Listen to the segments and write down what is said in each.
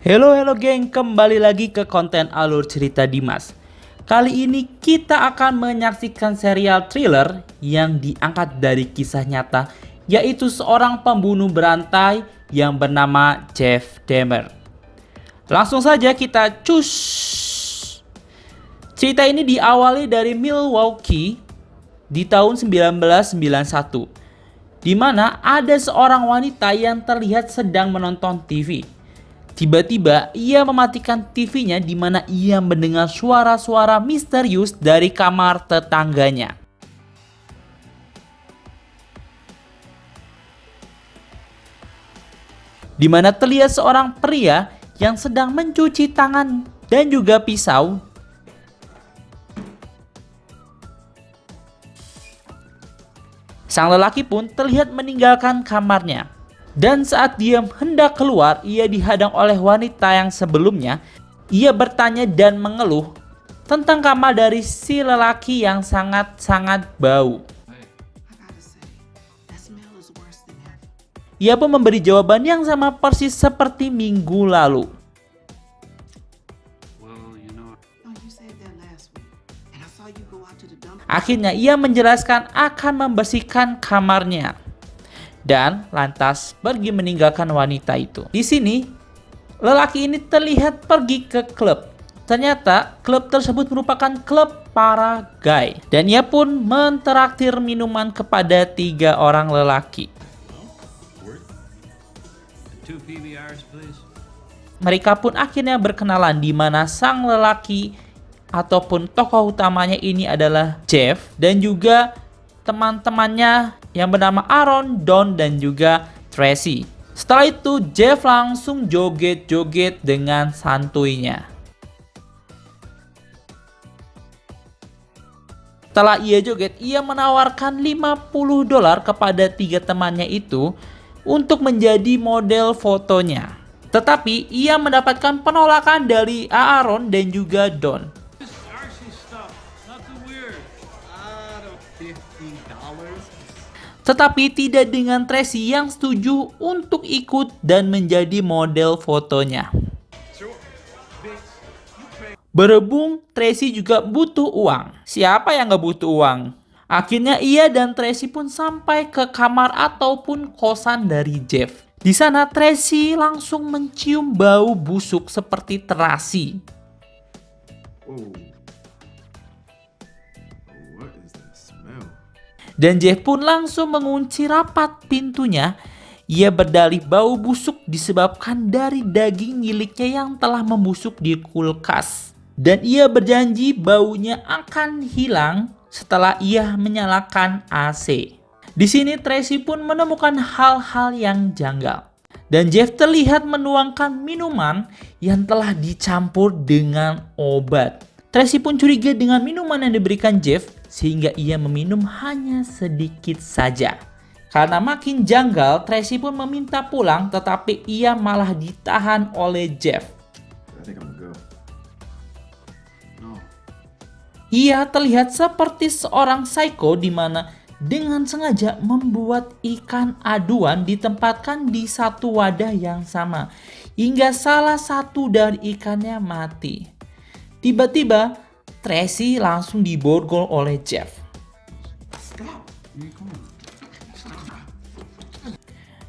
Halo geng, kembali lagi ke konten Alur Cerita Dimas. Kali ini kita akan menyaksikan serial thriller yang diangkat dari kisah nyata, yaitu seorang pembunuh berantai yang bernama Jeff Dahmer. Langsung saja kita cus. Cerita ini diawali dari Milwaukee di tahun 1991, di mana ada seorang wanita yang terlihat sedang menonton TV. Tiba-tiba ia mematikan TV-nya di mana ia mendengar suara-suara misterius dari kamar tetangganya. Di mana terlihat seorang pria yang sedang mencuci tangan dan juga pisau. Sang lelaki pun terlihat meninggalkan kamarnya. Dan saat dia hendak keluar, ia dihadang oleh wanita yang sebelumnya. Ia bertanya dan mengeluh tentang kamar dari si lelaki yang sangat-sangat bau. Ia pun memberi jawaban yang sama persis seperti minggu lalu. Akhirnya ia menjelaskan akan membersihkan kamarnya dan lantas pergi meninggalkan wanita itu. Di sini, lelaki ini terlihat pergi ke klub. Ternyata klub tersebut merupakan klub para gay. Dan ia pun mentraktir minuman kepada 3 orang lelaki. Mereka pun akhirnya berkenalan, di mana sang lelaki ataupun tokoh utamanya ini adalah Jeff dan juga teman-temannya yang bernama Aaron, Don, dan juga Tracy. Setelah itu Jeff langsung joget-joget dengan santuinya. Setelah ia joget, ia menawarkan $50 kepada 3 temannya itu untuk menjadi model fotonya. Tetapi ia mendapatkan penolakan dari Aaron dan juga Don. Tetapi tidak dengan Tracy yang setuju untuk ikut dan menjadi model fotonya. Berhubung Tracy juga butuh uang. Siapa yang gak butuh uang? Akhirnya ia dan Tracy pun sampai ke kamar ataupun kosan dari Jeff. Di sana Tracy langsung mencium bau busuk seperti terasi. Dan Jeff pun langsung mengunci rapat pintunya. Ia berdalih bau busuk disebabkan dari daging miliknya yang telah membusuk di kulkas. Dan ia berjanji baunya akan hilang setelah ia menyalakan AC. Di sini Tracy pun menemukan hal-hal yang janggal. Dan Jeff terlihat menuangkan minuman yang telah dicampur dengan obat. Tracy pun curiga dengan minuman yang diberikan Jeff, sehingga ia meminum hanya sedikit saja. Karena makin janggal, Tracy pun meminta pulang, tetapi ia malah ditahan oleh Jeff. Ia terlihat seperti seorang psycho, di mana dengan sengaja membuat ikan aduan ditempatkan di satu wadah yang sama, hingga salah satu dari ikannya mati. Tiba-tiba Tracy langsung diborgol oleh Jeff.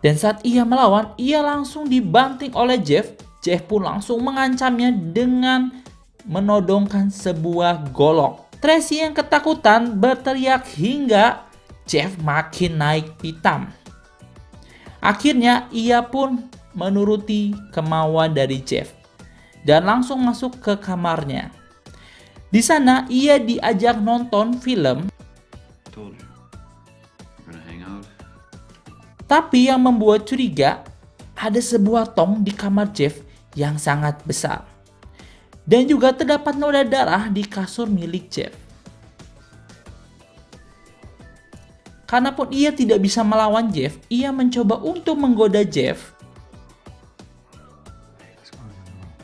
Dan saat ia melawan, ia langsung dibanting oleh Jeff. Jeff pun langsung mengancamnya dengan menodongkan sebuah golok. Tracy yang ketakutan berteriak hingga Jeff makin naik pitam. Akhirnya ia pun menuruti kemauan dari Jeff dan langsung masuk ke kamarnya. Di sana ia diajak nonton film. Tapi yang membuat curiga, ada sebuah tong di kamar Jeff yang sangat besar. Dan juga terdapat noda darah di kasur milik Jeff. Karena pun ia tidak bisa melawan Jeff, ia mencoba untuk menggoda Jeff.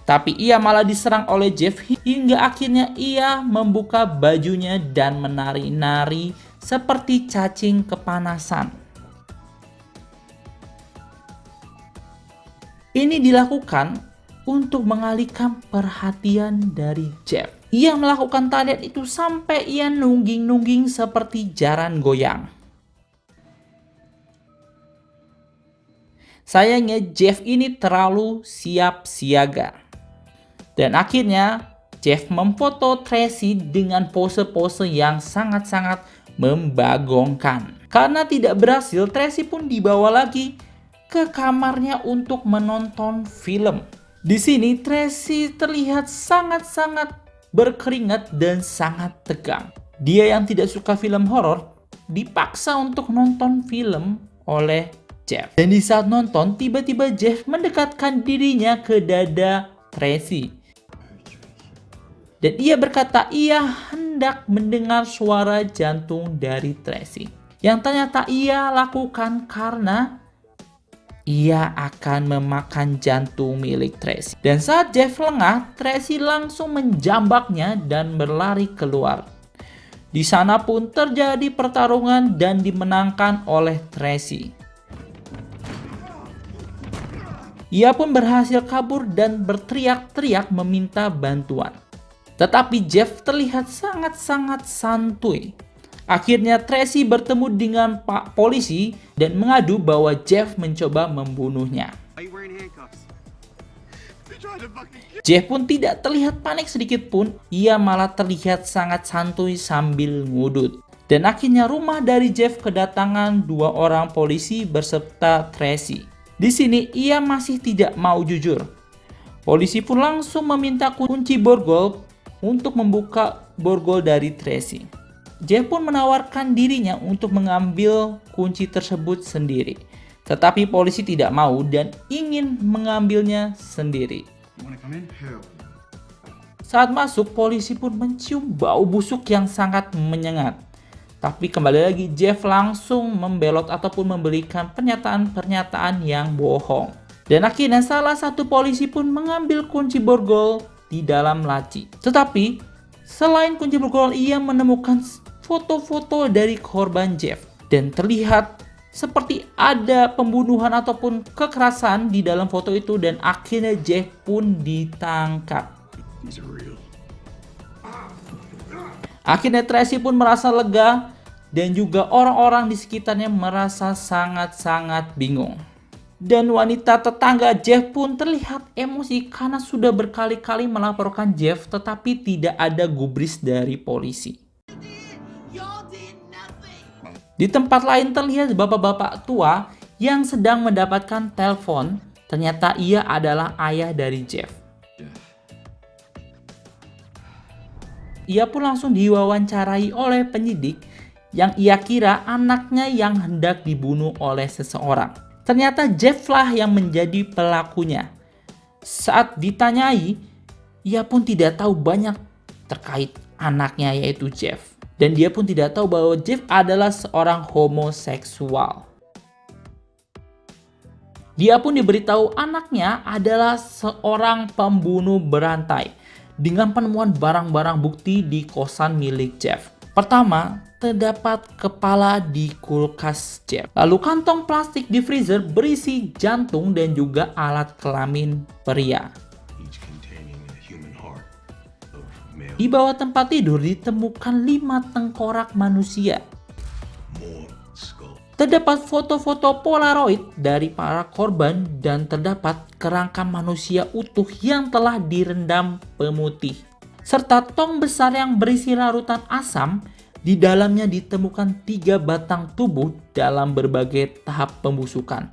Tapi ia malah diserang oleh Jeff hingga akhirnya ia membuka bajunya dan menari-nari seperti cacing kepanasan. Ini dilakukan untuk mengalihkan perhatian dari Jeff. Ia melakukan tarian itu sampai ia nungging-nungging seperti jaran goyang. Sayangnya Jeff ini terlalu siap siaga. Dan akhirnya Jeff memfoto Tracy dengan pose-pose yang sangat-sangat membagongkan. Karena tidak berhasil, Tracy pun dibawa lagi ke kamarnya untuk menonton film. Di sini Tracy terlihat sangat-sangat berkeringat dan sangat tegang. Dia yang tidak suka film horor dipaksa untuk nonton film oleh Jeff. Dan di saat nonton, tiba-tiba Jeff mendekatkan dirinya ke dada Tracy. Dan ia berkata ia hendak mendengar suara jantung dari Tracy. Yang ternyata ia lakukan karena ia akan memakan jantung milik Tracy. Dan saat Jeff lengah, Tracy langsung menjambaknya dan berlari keluar. Di sana pun terjadi pertarungan dan dimenangkan oleh Tracy. Ia pun berhasil kabur dan berteriak-teriak meminta bantuan. Tetapi Jeff terlihat sangat-sangat santuy. Akhirnya Tracy bertemu dengan Pak Polisi dan mengadu bahwa Jeff mencoba membunuhnya. Jeff pun tidak terlihat panik sedikit pun, ia malah terlihat sangat santuy sambil ngudut. Dan akhirnya rumah dari Jeff kedatangan 2 orang polisi beserta Tracy. Di sini ia masih tidak mau jujur. Polisi pun langsung meminta kunci borgol untuk membuka borgol dari Tracy. Jeff pun menawarkan dirinya untuk mengambil kunci tersebut sendiri. Tetapi polisi tidak mau dan ingin mengambilnya sendiri. Saat masuk, polisi pun mencium bau busuk yang sangat menyengat. Tapi kembali lagi, Jeff langsung membelot ataupun memberikan pernyataan-pernyataan yang bohong. Dan akhirnya salah satu polisi pun mengambil kunci borgol di dalam laci. Tetapi selain kunci borgol, ia menemukan foto-foto dari korban Jeff. Dan terlihat seperti ada pembunuhan ataupun kekerasan di dalam foto itu. Dan akhirnya Jeff pun ditangkap. Akhirnya Tracy pun merasa lega. Dan juga orang-orang di sekitarnya merasa sangat-sangat bingung. Dan wanita tetangga Jeff pun terlihat emosi karena sudah berkali-kali melaporkan Jeff tetapi tidak ada gubris dari polisi. Di tempat lain terlihat bapak-bapak tua yang sedang mendapatkan telepon. Ternyata ia adalah ayah dari Jeff. Ia pun langsung diwawancarai oleh penyidik yang ia kira anaknya yang hendak dibunuh oleh seseorang. Ternyata Jeff lah yang menjadi pelakunya. Saat ditanyai, ia pun tidak tahu banyak terkait anaknya yaitu Jeff. Dan dia pun tidak tahu bahwa Jeff adalah seorang homoseksual. Dia pun diberitahu anaknya adalah seorang pembunuh berantai dengan penemuan barang-barang bukti di kosan milik Jeff. Pertama, terdapat kepala di kulkas Jeff. Lalu kantong plastik di freezer berisi jantung dan juga alat kelamin pria. Di bawah tempat tidur ditemukan 5 tengkorak manusia. Terdapat foto-foto polaroid dari para korban dan terdapat kerangka manusia utuh yang telah direndam pemutih. Serta tong besar yang berisi larutan asam. Di dalamnya ditemukan 3 batang tubuh dalam berbagai tahap pembusukan.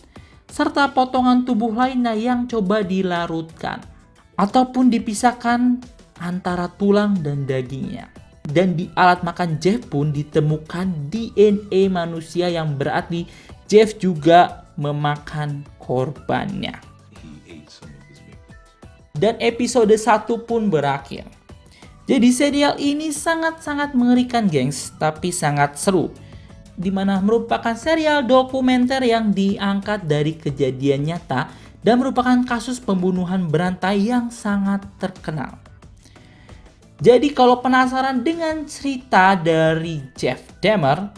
Serta potongan tubuh lainnya yang coba dilarutkan. Ataupun dipisahkan antara tulang dan dagingnya. Dan di alat makan Jeff pun ditemukan DNA manusia yang berarti Jeff juga memakan korbannya. Dan episode 1 pun berakhir. Jadi serial ini sangat-sangat mengerikan gengs, tapi sangat seru. Dimana merupakan serial dokumenter yang diangkat dari kejadian nyata dan merupakan kasus pembunuhan berantai yang sangat terkenal. Jadi kalau penasaran dengan cerita dari Jeff Dahmer,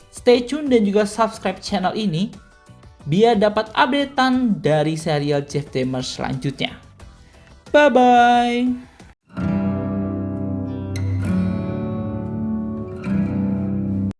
stay tune dan juga subscribe channel ini biar dapat updatean dari serial Jeff Demers selanjutnya. Bye-bye!